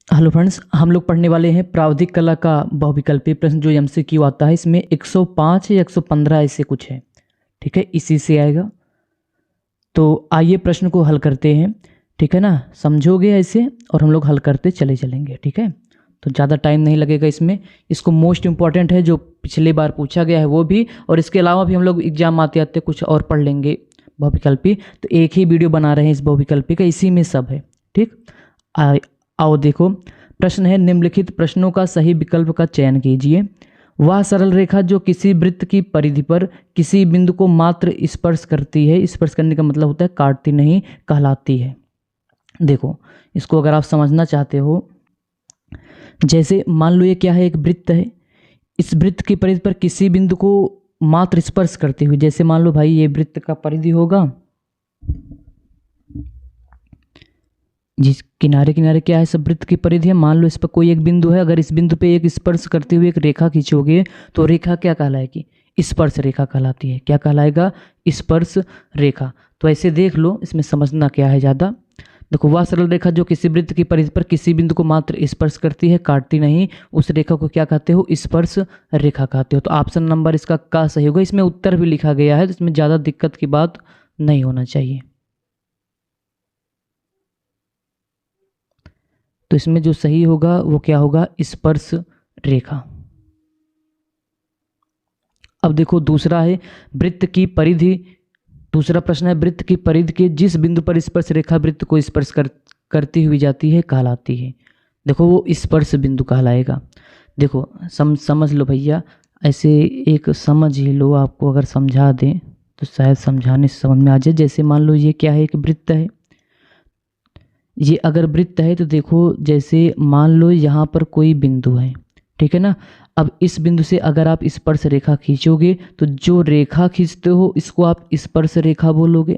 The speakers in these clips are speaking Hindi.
हेलो फ्रेंड्स, हम लोग पढ़ने वाले हैं प्रावधिक कला का बहुविकल्पीय प्रश्न जो एमसीक्यू आता है। इसमें 105 या 115 ऐसे कुछ है। ठीक है, इसी से आएगा। तो आइए प्रश्न को हल करते हैं। ठीक है ना, समझोगे ऐसे और हम लोग हल करते चले चलेंगे। ठीक है, तो ज़्यादा टाइम नहीं लगेगा इसमें। इसको मोस्ट इम्पॉर्टेंट है जो पिछली बार पूछा गया है वो भी, और इसके अलावा भी हम लोग एग्जाम आते आते कुछ और पढ़ लेंगे बहुविकल्पी। तो एक ही वीडियो बना रहे हैं इस बहुविकल्पी का, इसी में सब है। ठीक, आओ देखो, प्रश्न है निम्नलिखित प्रश्नों का सही विकल्प का चयन कीजिए। वह सरल रेखा जो किसी वृत्त की परिधि पर किसी बिंदु को मात्र स्पर्श करती है, स्पर्श करने का मतलब होता है काटती नहीं, कहलाती है। देखो, इसको अगर आप समझना चाहते हो, जैसे मान लो ये क्या है, एक वृत्त है। इस वृत्त की परिधि पर किसी बिंदु को मात्र स्पर्श करते हुए, जैसे मान लो भाई ये वृत्त का परिधि होगा, जिस किनारे किनारे क्या है, सब वृत्त की परिधि है। मान लो इस पर कोई एक बिंदु है, अगर इस बिंदु पे एक स्पर्श करते हुए एक रेखा खींचोगे तो रेखा क्या कहलाएगी? स्पर्श रेखा कहलाती है। क्या कहलाएगा? स्पर्श रेखा। तो ऐसे देख लो, इसमें समझना क्या है ज़्यादा। देखो, वह सरल रेखा जो किसी वृत्त की परिधि पर किसी बिंदु को मात्र स्पर्श करती है, काटती नहीं, उस रेखा को क्या कहते हो? स्पर्श रेखा कहते हो। तो ऑप्शन नंबर इसका का सही होगा। इसमें उत्तर भी लिखा गया है, तो इसमें ज़्यादा दिक्कत की बात नहीं होना चाहिए। तो इसमें जो सही होगा वो क्या होगा? स्पर्श रेखा। अब देखो, दूसरा है वृत्त की परिधि। दूसरा प्रश्न है वृत्त की परिधि के जिस बिंदु पर स्पर्श रेखा वृत्त को स्पर्श करती हुई जाती है, कहलाती है। देखो, वो स्पर्श बिंदु कहलाएगा। देखो, समझ लो भैया, ऐसे एक समझ ही लो। आपको अगर समझा दें तो शायद समझाने से समझ में आ जाए। जैसे मान लो ये क्या है, एक वृत्त है। ये अगर वृत्त है तो देखो, जैसे मान लो यहाँ पर कोई बिंदु है, ठीक है ना। अब इस बिंदु से अगर आप स्पर्श रेखा खींचोगे तो जो रेखा खींचते हो इसको आप स्पर्श रेखा बोलोगे।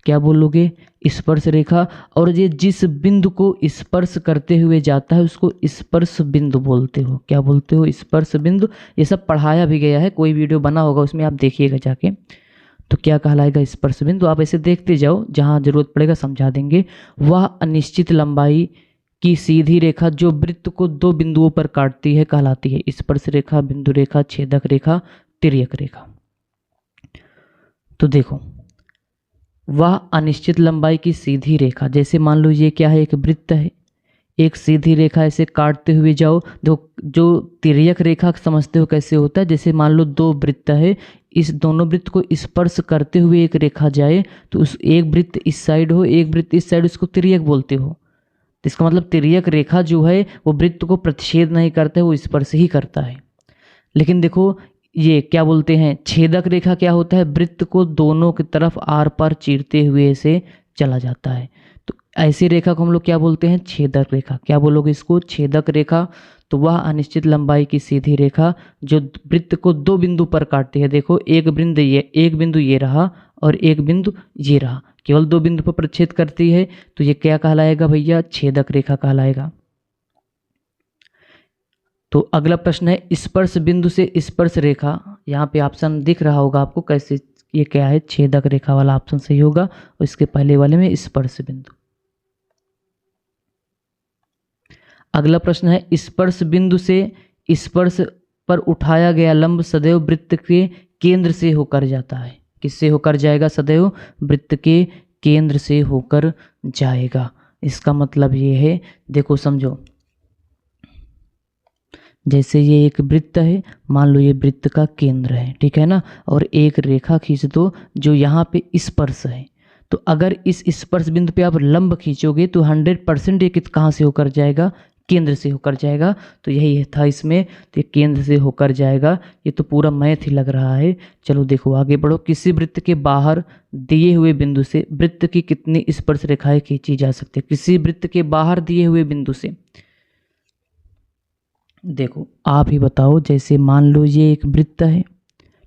क्या बोलोगे? स्पर्श रेखा। और ये जिस बिंदु को स्पर्श करते हुए जाता है उसको स्पर्श बिंदु बोलते हो। क्या बोलते हो? स्पर्श बिंदु। ये सब पढ़ाया भी गया है, कोई वीडियो बना होगा उसमें, आप देखिएगा जाके। तो क्या कहलाएगा? स्पर्श बिंदु। आप ऐसे देखते जाओ, जहाँ जरूरत पड़ेगा समझा देंगे। वह अनिश्चित लंबाई की सीधी रेखा जो वृत्त को दो बिंदुओं पर काटती है, कहलाती है स्पर्श रेखा, बिंदु रेखा, छेदक रेखा, तिर्यक रेखा। तो देखो, वह अनिश्चित लंबाई की सीधी रेखा, जैसे मान लो ये क्या है, एक वृत्त है। एक सीधी रेखा ऐसे काटते हुए जाओ। जो तिर्यक रेखा समझते हो कैसे होता है? जैसे मान लो दो वृत्त है, इस दोनों वृत्त को स्पर्श करते हुए एक रेखा जाए तो उस एक वृत्त इस साइड हो, एक वृत्त इस साइड, उसको तिर्यक बोलते हो। तो इसका मतलब तिर्यक रेखा जो है वो वृत्त को प्रतिच्छेद नहीं करता है, वो स्पर्श ही करता है। लेकिन देखो, ये क्या बोलते हैं, छेदक रेखा क्या होता है? वृत्त को दोनों की तरफ आर पार चीरते हुए से चला जाता है। तो ऐसी रेखा को हम लोग क्या बोलते हैं? छेदक रेखा। क्या बोलोगे इसको? छेदक रेखा। तो वह अनिश्चित लंबाई की सीधी रेखा जो वृत्त को दो बिंदु पर काटती है। देखो, एक बिंदु ये रहा और एक बिंदु ये रहा, केवल दो बिंदु पर प्रतिच्छेद करती है। तो ये क्या कहलाएगा भैया? छेदक रेखा कहलाएगा। तो अगला प्रश्न है स्पर्श बिंदु से स्पर्श रेखा। यहाँ पे ऑप्शन दिख रहा होगा आपको कैसे, ये क्या है? छेदक रेखा वाला ऑप्शन सही होगा, और इसके पहले वाले में स्पर्श बिंदु। अगला प्रश्न है स्पर्श बिंदु से स्पर्श पर उठाया गया लंब सदैव वृत्त के केंद्र से होकर जाता है। किससे होकर जाएगा? सदैव वृत्त के केंद्र से होकर जाएगा। इसका मतलब ये है, देखो समझो, जैसे ये एक वृत्त है, मान लो ये वृत्त का केंद्र है, ठीक है ना, और एक रेखा खींच दो जो यहाँ पे स्पर्श है। तो अगर इस स्पर्श बिंदु पे आप लंब खींचोगे तो 100% ये कहाँ से होकर जाएगा? केंद्र से होकर जाएगा। तो यही था इसमें, तो ये केंद्र से होकर जाएगा। ये तो पूरा मैथ ही लग रहा है। चलो देखो आगे बढ़ो। किसी वृत्त के बाहर दिए हुए बिंदु से वृत्त की कितनी स्पर्श रेखाएं खींची जा सकती है? किसी वृत्त के बाहर दिए हुए बिंदु से, देखो आप ही बताओ। जैसे मान लो ये एक वृत्त है,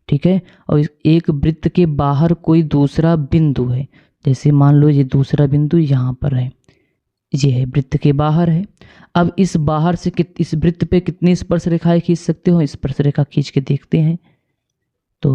ठीक है, और एक वृत्त के बाहर कोई दूसरा बिंदु है। जैसे मान लो ये दूसरा बिंदु यहाँ पर है, ये है वृत्त के बाहर है। अब इस बाहर से इस वृत्त पे कितनी स्पर्श रेखाएं खींच सकते हो? स्पर्श रेखा खींच के देखते हैं। तो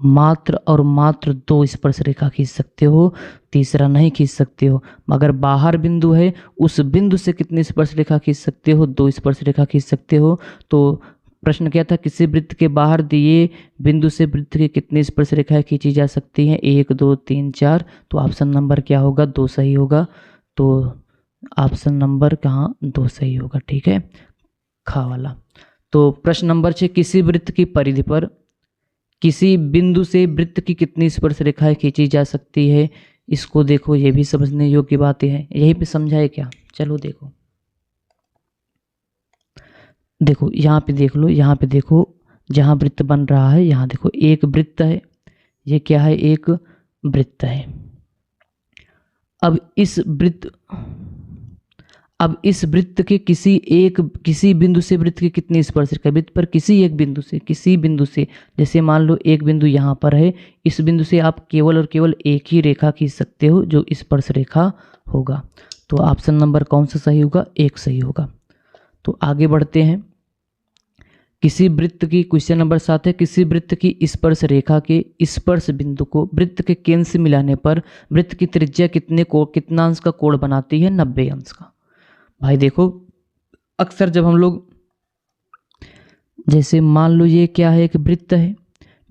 मात्र और मात्र 2 स्पर्श रेखा खींच सकते हो, तीसरा नहीं खींच सकते हो। मगर बाहर बिंदु है, उस बिंदु से कितनी स्पर्श रेखा खींच सकते हो? 2 स्पर्श रेखा खींच सकते हो। तो प्रश्न क्या था? किसी वृत्त के बाहर दिए बिंदु से वृत्त की कितनी स्पर्श रेखाएं खींची जा सकती हैं? 1 2 3 4। तो ऑप्शन नंबर क्या होगा? 2 सही होगा। तो ऑप्शन नंबर कहाँ? 2 सही होगा। ठीक है, खा वाला। तो प्रश्न नंबर 6, किसी वृत्त की परिधि पर किसी बिंदु से वृत्त की कितनी स्पर्श रेखाएं खींची जा सकती है? इसको देखो, ये भी समझने योग्य बातें हैं। यहीं पे समझाए क्या? चलो देखो, देखो यहाँ पे देख लो, यहाँ पे देखो, जहाँ वृत्त बन रहा है यहाँ देखो, एक वृत्त है, ये क्या है? एक वृत्त है। अब इस वृत्त के किसी बिंदु से वृत्त की कितनी स्पर्श रेखा? वृत्त पर किसी बिंदु से, जैसे मान लो एक बिंदु यहाँ पर है, इस बिंदु से आप केवल और केवल एक ही रेखा खींच सकते हो जो स्पर्श रेखा होगा। तो ऑप्शन नंबर कौन सा सही होगा? 1 सही होगा। तो आगे बढ़ते हैं। किसी वृत्त की, क्वेश्चन नंबर 7 है, किसी वृत्त की स्पर्श रेखा के स्पर्श बिंदु को वृत्त के केंद्र से मिलाने पर वृत्त की त्रिज्या कितना अंश का कोण बनाती है? 90 अंश का। भाई देखो, अक्सर जब हम लोग, जैसे मान लो ये क्या है? एक वृत्त है,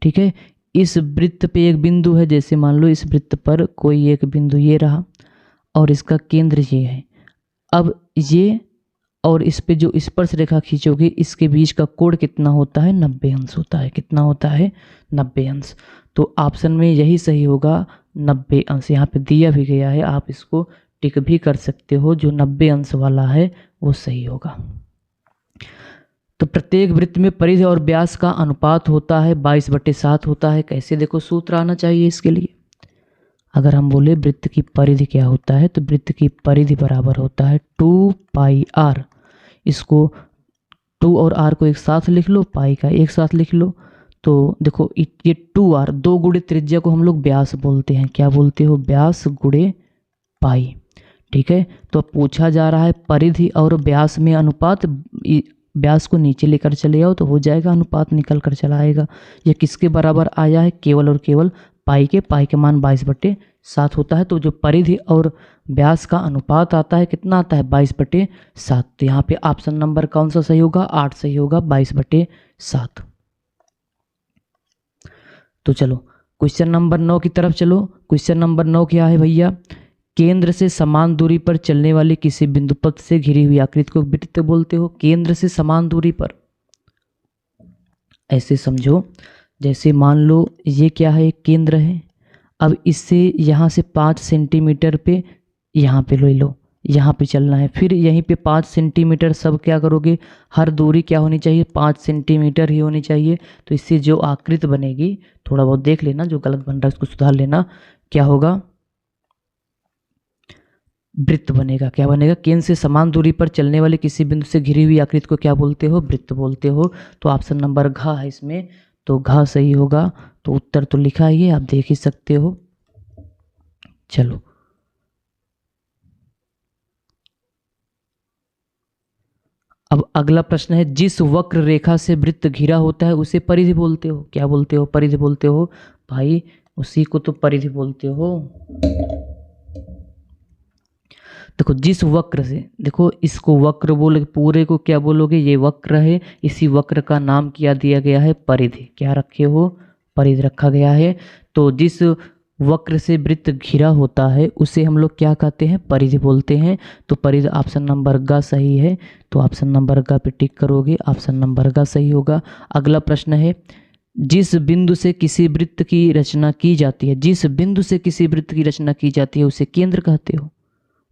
ठीक है, इस वृत्त पे एक बिंदु है, जैसे मान लो इस वृत्त पर कोई एक बिंदु ये रहा और इसका केंद्र ये है। अब ये और इस पे जो स्पर्श रेखा खींचोगे, इसके बीच का कोण कितना होता है? 90 अंश होता है। कितना होता है? 90 अंश। तो ऑप्शन में यही सही होगा, 90 अंश। यहाँ पे दिया भी गया है, आप इसको टिक भी कर सकते हो। जो 90 अंश वाला है वो सही होगा। तो प्रत्येक वृत्त में परिधि और व्यास का अनुपात होता है 22/7 होता है। कैसे? देखो, सूत्र आना चाहिए इसके लिए। अगर हम बोले वृत्त की परिधि क्या होता है, तो वृत्त की परिधि बराबर होता है 2πr। इसको 2 और r को एक साथ लिख लो, पाई का एक साथ लिख लो। तो देखो, ये 2r, 2 गुणे त्रिज्या को हम लोग व्यास बोलते हैं। क्या बोलते हो? व्यास गुणे पाई। ठीक है, तो पूछा जा रहा है परिधि और व्यास में अनुपात। व्यास को नीचे लेकर चले आओ तो हो जाएगा, अनुपात निकल कर चला आएगा। ये किसके बराबर आया है? केवल और केवल पाई के मान 22/7 होता है। तो जो परिधि और व्यास का अनुपात आता है, कितना आता है? 22/7। तो यहाँ पे ऑप्शन नंबर कौन सा सही होगा? 8 सही होगा, 22/7। तो चलो क्वेश्चन नंबर 9 की तरफ चलो। क्वेश्चन नंबर 9 क्या है भैया? केंद्र से समान दूरी पर चलने वाली किसी बिंदु पथ से घिरी हुई आकृति को वृत्त बोलते हो। केंद्र से समान दूरी पर, ऐसे समझो, जैसे मान लो ये क्या है? एक केंद्र है। अब इससे यहाँ से 5 सेंटीमीटर पे यहाँ पे ले लो, यहाँ पे चलना है, फिर यहीं पे 5 सेंटीमीटर। सब क्या करोगे? हर दूरी क्या होनी चाहिए? 5 सेंटीमीटर ही होनी चाहिए। तो इससे जो आकृति बनेगी, थोड़ा बहुत देख लेना, जो गलत बन रहा है उसको सुधार लेना। क्या होगा? वृत्त बनेगा। क्या बनेगा? केंद्र से समान दूरी पर चलने वाले किसी बिंदु से घिरी हुई आकृति को क्या बोलते हो? वृत्त बोलते हो। तो ऑप्शन नंबर घ है इसमें, तो घ सही होगा। तो उत्तर तो लिखा ही है, आप देख ही सकते हो। चलो अब अगला प्रश्न है, जिस वक्र रेखा से वृत्त घिरा होता है उसे परिधि बोलते हो। क्या बोलते हो? परिधि बोलते हो। भाई उसी को तो परिधि बोलते हो। देखो, जिस वक्र से, देखो इसको वक्र बोलोगे, पूरे को क्या बोलोगे? ये वक्र है, इसी वक्र का नाम क्या दिया गया है? परिधि। क्या रखे हो? परिधि रखा गया है। तो जिस वक्र से वृत्त घिरा होता है उसे हम लोग क्या कहते हैं? परिधि बोलते हैं। तो परिधि ऑप्शन नंबर ग सही है। तो ऑप्शन नंबर ग पे टिक करोगे, ऑप्शन नंबर ग सही होगा। अगला प्रश्न है, जिस बिंदु से किसी वृत्त की रचना की जाती है, जिस बिंदु से किसी वृत्त की रचना की जाती है उसे केंद्र कहते हो।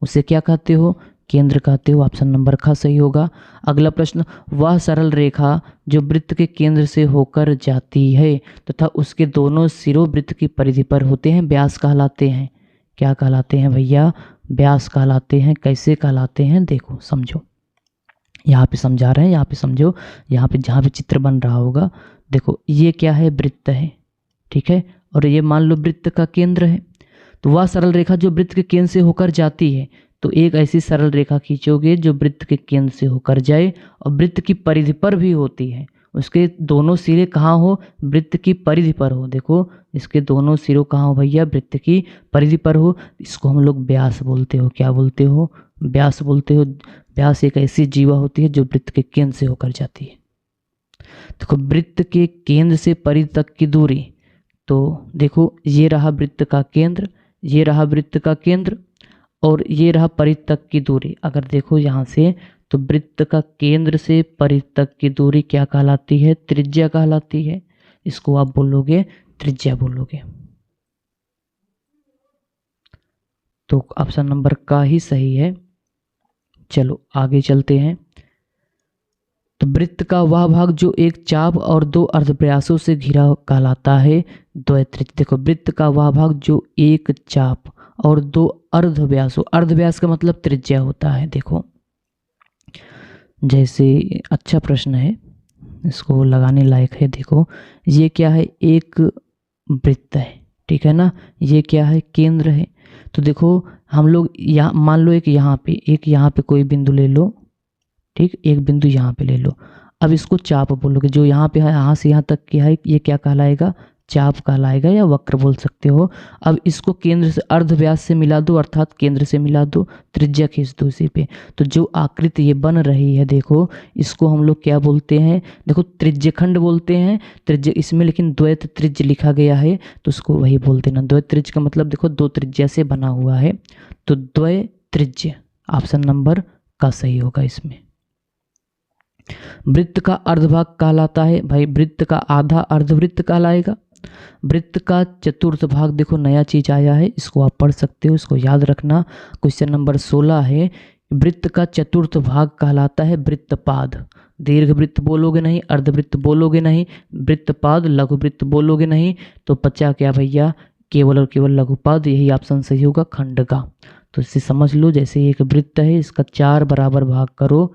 उसे क्या कहते हो? केंद्र कहते हो। ऑप्शन नंबर ख सही होगा। अगला प्रश्न, वह सरल रेखा जो वृत्त के केंद्र से होकर जाती है तथा उसके दोनों सिरों वृत्त की परिधि पर होते हैं, व्यास कहलाते हैं। क्या कहलाते हैं भैया? व्यास कहलाते हैं। कैसे कहलाते हैं? देखो समझो, यहाँ पे समझा रहे हैं, यहाँ पे समझो। यहाँ पे जहाँ पे चित्र बन रहा होगा, देखो ये क्या है? वृत्त है, ठीक है, और ये मान लो वृत्त का केंद्र है। तो वह सरल रेखा जो वृत्त के केंद्र से होकर जाती है, तो एक ऐसी सरल रेखा खींचोगे जो वृत्त के केंद्र से होकर जाए और वृत्त की परिधि पर भी होती है, उसके दोनों सिरे कहाँ हो, वृत्त की परिधि पर हो। देखो इसके दोनों सिरों कहाँ हो भैया, वृत्त की परिधि पर हो। इसको हम लोग व्यास बोलते हो। क्या बोलते हो, व्यास बोलते हो। व्यास एक ऐसी जीवा होती है जो वृत्त के केंद्र से होकर जाती है। देखो वृत्त के केंद्र से परिधि तक की दूरी, तो देखो ये रहा वृत्त का केंद्र, ये रहा वृत्त का केंद्र, और ये रहा परिधि तक की दूरी। अगर देखो यहाँ से, तो वृत्त का केंद्र से परिधि तक की दूरी क्या कहलाती है, त्रिज्या कहलाती है। इसको आप बोलोगे त्रिज्या बोलोगे। तो ऑप्शन नंबर का ही सही है। चलो आगे चलते हैं। तो वृत्त का वह भाग जो एक चाप और दो अर्धव्यासों से घिरा कहलाता है द्वैत्रिज्य। देखो वृत्त का वह भाग जो एक चाप और दो अर्धव्यासों, अर्धव्यास का मतलब त्रिज्या होता है। देखो जैसे अच्छा प्रश्न है, इसको लगाने लायक है। देखो ये क्या है, एक वृत्त है, ठीक है ना, ये क्या है, केंद्र है। तो देखो हम लोग यहाँ मान लो एक यहाँ पे कोई बिंदु ले लो, ठीक, एक बिंदु यहाँ पे ले लो। अब इसको चाप बोलोगे। जो यहाँ पे है, यहाँ से यहाँ तक क्या है, ये क्या कहलाएगा, चाप कहलाएगा, या वक्र बोल सकते हो। अब इसको केंद्र से अर्धव्यास से मिला दो, अर्थात केंद्र से मिला दो, त्रिज्या खींच दो इसी पे। तो जो आकृति ये बन रही है, देखो इसको हम लोग क्या बोलते हैं, देखो त्रिज्यखंड बोलते हैं। त्रिज्य इसमें लेकिन द्वैत त्रिज्य लिखा गया है, तो उसको वही बोलते ना। द्वैत त्रिज्य का मतलब देखो दो त्रिज्या से बना हुआ है, तो द्वय त्रिज्य ऑप्शन नंबर का सही होगा इसमें। वृत्त का अर्धभाग कहलाता है भाई, वृत्त का आधा अर्धवृत्त कहलाएगा। वृत्त का चतुर्थ भाग, देखो नया चीज आया है, इसको आप पढ़ सकते हो, इसको याद रखना। क्वेश्चन नंबर 16 है, वृत्त का चतुर्थ भाग कहलाता है वृत्तपाद। दीर्घ वृत्त बोलोगे नहीं, अर्धवृत्त बोलोगे नहीं, वृत्तपाद, लघु वृत्त बोलोगे नहीं, तो बचा क्या भैया, केवल और केवल लघुपाद। यही ऑप्शन सही होगा, खंडका। तो इससे समझ लो, जैसे एक वृत्त है, इसका 4 बराबर भाग करो,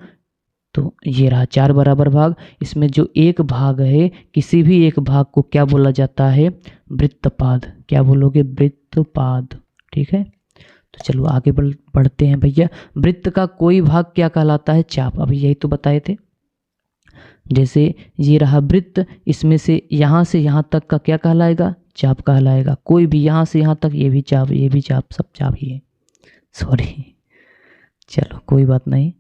तो ये रहा 4 बराबर भाग। इसमें जो एक भाग है, किसी भी एक भाग को क्या बोला जाता है, वृत्तपाद। क्या बोलोगे, वृत्तपाद, ठीक है। तो चलो आगे बढ़ते हैं भैया। वृत्त का कोई भाग क्या कहलाता है, चाप। अभी यही तो बताए थे। जैसे ये रहा वृत्त, इसमें से यहाँ तक का क्या कहलाएगा, चाप कहलाएगा। कोई भी यहाँ से यहाँ तक, ये भी चाप, ये भी चाप, सब चाप ही है। सॉरी, चलो कोई बात नहीं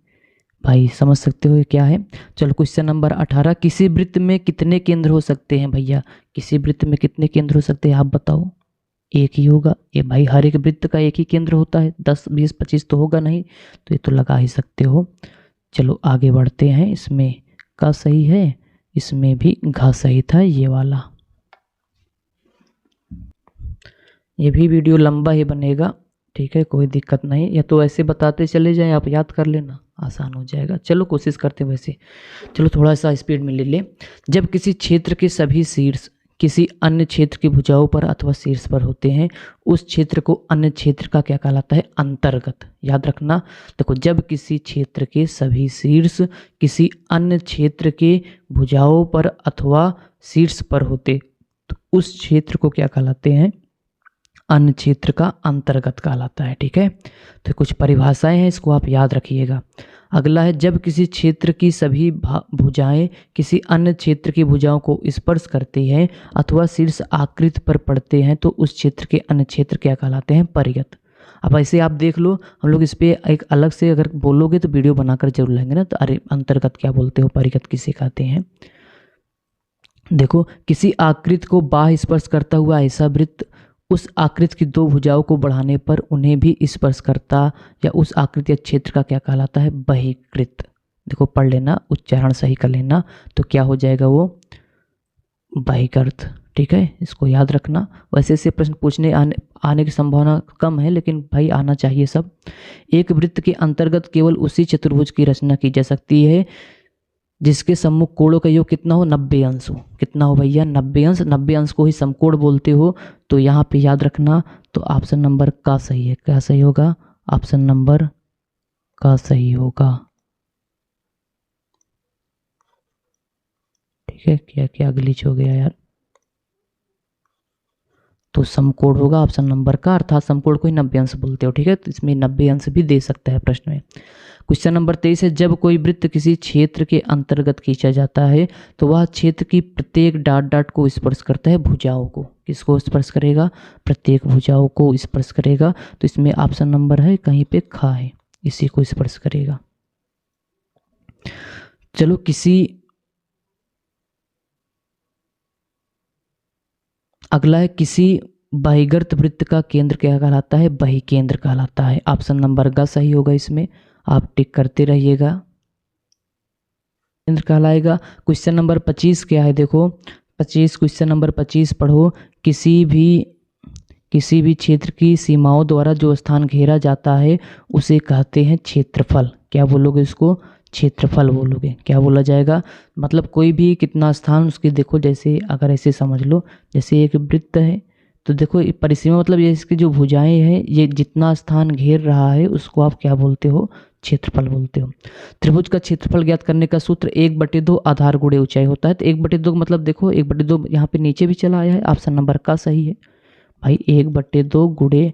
भाई, समझ सकते हो ये क्या है। चलो क्वेश्चन नंबर 18, किसी वृत्त में कितने केंद्र हो सकते हैं भैया, किसी वृत्त में कितने केंद्र हो सकते हैं आप बताओ। एक ही होगा ये भाई, हर एक वृत्त का एक ही केंद्र होता है, 10 20 25 तो होगा नहीं, तो ये तो लगा ही सकते हो। चलो आगे बढ़ते हैं। इसमें का सही है, इसमें भी घा सही था, ये वाला। ये भी वीडियो लंबा ही बनेगा, ठीक है, कोई दिक्कत नहीं। या तो ऐसे बताते चले जाएं, आप याद कर लेना, आसान हो जाएगा। चलो कोशिश करते हैं वैसे। चलो थोड़ा सा स्पीड में ले ले। जब किसी क्षेत्र के सभी शीर्ष किसी अन्य क्षेत्र की भुजाओं पर अथवा शीर्ष पर होते हैं, उस क्षेत्र को अन्य क्षेत्र का क्या कहलाता है, अंतर्गत। याद रखना। देखो जब किसी क्षेत्र के सभी शीर्ष किसी अन्य क्षेत्र के भुजाओं पर अथवा शीर्ष पर होते, तो उस क्षेत्र को क्या कहलाते हैं, अन्य क्षेत्र का अंतर्गत कहलाता है, ठीक है। तो कुछ परिभाषाएं हैं, इसको आप याद रखिएगा। अगला है, जब किसी क्षेत्र की सभी भुजाएं किसी अन्य क्षेत्र की भुजाओं को स्पर्श करती हैं अथवा शीर्ष आकृति पर पड़ते हैं, तो उस क्षेत्र के अन्य क्षेत्र क्या कहलाते हैं, परिगत। अब ऐसे आप देख लो, हम लोग इस पर एक अलग से अगर बोलोगे तो वीडियो बनाकर जरूर लेंगे ना। तो अरे अंतर्गत क्या बोलते हो, परिगत किसे कहते हैं। देखो किसी आकृति को बाह्य स्पर्श करता हुआ ऐसा वृत्त उस आकृति की दो भुजाओं को बढ़ाने पर उन्हें भी स्पर्श करता या उस आकृति या क्षेत्र का क्या कहलाता है, बहिकृत। देखो पढ़ लेना, उच्चारण सही कर लेना, तो क्या हो जाएगा वो, बहिकृत, ठीक है। इसको याद रखना। वैसे से प्रश्न पूछने आने की संभावना कम है, लेकिन भाई आना चाहिए सब। एक वृत्त के अंतर्गत केवल उसी चतुर्भुज की रचना की जा सकती है जिसके सम्मुख कोणों का योग कितना हो, 90 अंश हो। कितना हो भैया, 90 अंश। 90 अंश को ही समकोण बोलते हो, तो यहाँ पे याद रखना। तो ऑप्शन नंबर का सही है। क्या सही होगा, ऑप्शन नंबर का सही होगा, ठीक है। क्या क्या ग्लिच हो गया यार। तो समकोण होगा ऑप्शन नंबर का, अर्थात समकोण को ही 90 अंश बोलते हो, ठीक है। तो इसमें 90 अंश भी दे सकता है प्रश्न में। क्वेश्चन नंबर 23 है, जब कोई वृत्त किसी क्षेत्र के अंतर्गत खींचा जाता है तो वह क्षेत्र की प्रत्येक डाट डाट को स्पर्श करता है भुजाओं को। किसको स्पर्श करेगा? प्रत्येक भुजाओं को स्पर्श करेगा। तो इसमें ऑप्शन नंबर है कहीं पे खा है, इसी को स्पर्श करेगा। चलो अगला है, किसी बहिर्गत वृत्त का केंद्र क्या कहलाता है? बहिकेंद्र कहलाता है। ऑप्शन नंबर का सही होगा, इसमें आप टिक करते रहिएगा, केंद्र कहलाएगा। क्वेश्चन नंबर 25 क्या है? देखो 25, क्वेश्चन नंबर 25 पढ़ो। किसी भी क्षेत्र की सीमाओं द्वारा जो स्थान घेरा जाता है उसे कहते हैं क्षेत्रफल। क्या बोलोगे इसको? क्षेत्रफल बोलोगे। क्या बोला जाएगा? मतलब कोई भी कितना स्थान उसकी, देखो जैसे अगर ऐसे समझ लो, जैसे एक वृत्त है तो देखो परिसीमा मतलब ये इसकी जो भुजाएं हैं, ये जितना स्थान घेर रहा है उसको आप क्या बोलते हो? क्षेत्रफल बोलते हो। त्रिभुज का क्षेत्रफल ज्ञात करने का सूत्र 1/2 आधार गुणे ऊंचाई होता है। तो 1/2 मतलब देखो 1/2 यहाँ पे नीचे भी चला आया है, ऑप्शन नंबर का सही है भाई। 1/2 गुणे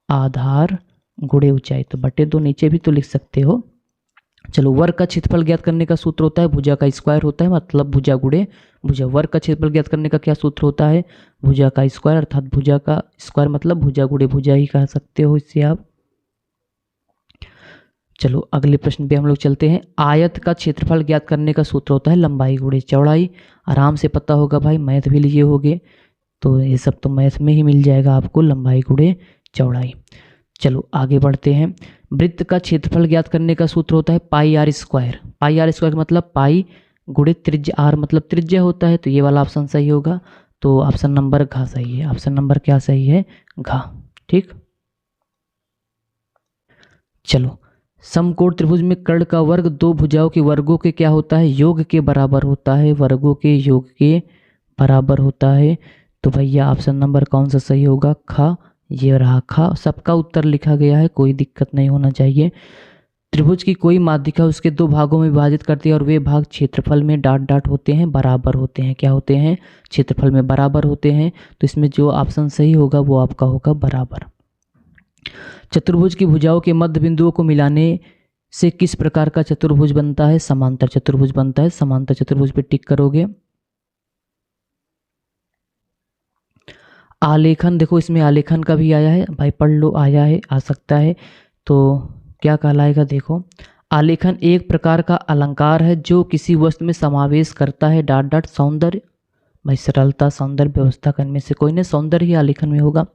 आधार गुणे ऊंचाई, तो 2 नीचे भी तो लिख सकते हो। चलो, वर्ग का क्षेत्रफल ज्ञात करने का सूत्र होता है भुजा का स्क्वायर होता है, मतलब भुजा गुणे भुजा। वर्ग का क्षेत्रफल ज्ञात करने का क्या सूत्र होता है? भुजा का स्क्वायर, अर्थात भुजा का स्क्वायर मतलब भुजा गुणे भुजा ही कह सकते हो इससे आप। चलो अगले प्रश्न पे हम लोग चलते हैं। आयत का क्षेत्रफल ज्ञात करने का सूत्र होता है लंबाई गुणे चौड़ाई। आराम से पता होगा भाई, मैथ भी लिए होगे तो ये सब तो मैथ में ही मिल जाएगा आपको, लंबाई गुणे चौड़ाई। चलो आगे बढ़ते हैं। वृत्त का क्षेत्रफल ज्ञात करने का सूत्र होता है pi r square. Pi r square मतलब पाई गुणे त्रिज्या, आर मतलब त्रिज्या होता है, तो ये वाला ऑप्शन सही होगा। तो ऑप्शन नंबर घ सही है। ऑप्शन नंबर क्या सही है? घ। ठीक। चलो, समकोण त्रिभुज में कर्ण का वर्ग दो भुजाओं के वर्गों के क्या होता है? योग के बराबर होता है। वर्गों के योग के बराबर होता है। तो भैया ऑप्शन नंबर कौन सा सही होगा? ख। ये रहा ख। सबका उत्तर लिखा गया है, कोई दिक्कत नहीं होना चाहिए। त्रिभुज की कोई माध्यिका उसके दो भागों में विभाजित करती है और वे भाग क्षेत्रफल में डाट डाट होते हैं, बराबर होते हैं। क्या होते हैं? क्षेत्रफल में बराबर होते हैं। तो इसमें जो ऑप्शन सही होगा वो आपका होगा बराबर। चतुर्भुज की भुजाओं के मध्य बिंदुओं को मिलाने से किस प्रकार का चतुर्भुज बनता है? समांतर चतुर्भुज बनता है। समांतर चतुर्भुज पे टिक करोगे। आलेखन, देखो इसमें आलेखन का भी आया है भाई, पढ़ लो, आया है, आ सकता है। तो क्या कहलाएगा? देखो, आलेखन एक प्रकार का अलंकार है जो किसी वस्तु में समावेश करता है डाट डाट सौंदर्य। भाई सरलता, सौंदर्य, व्यवस्था का इनमें से कोई नहीं, सौंदर्य ही आलेखन में होगा।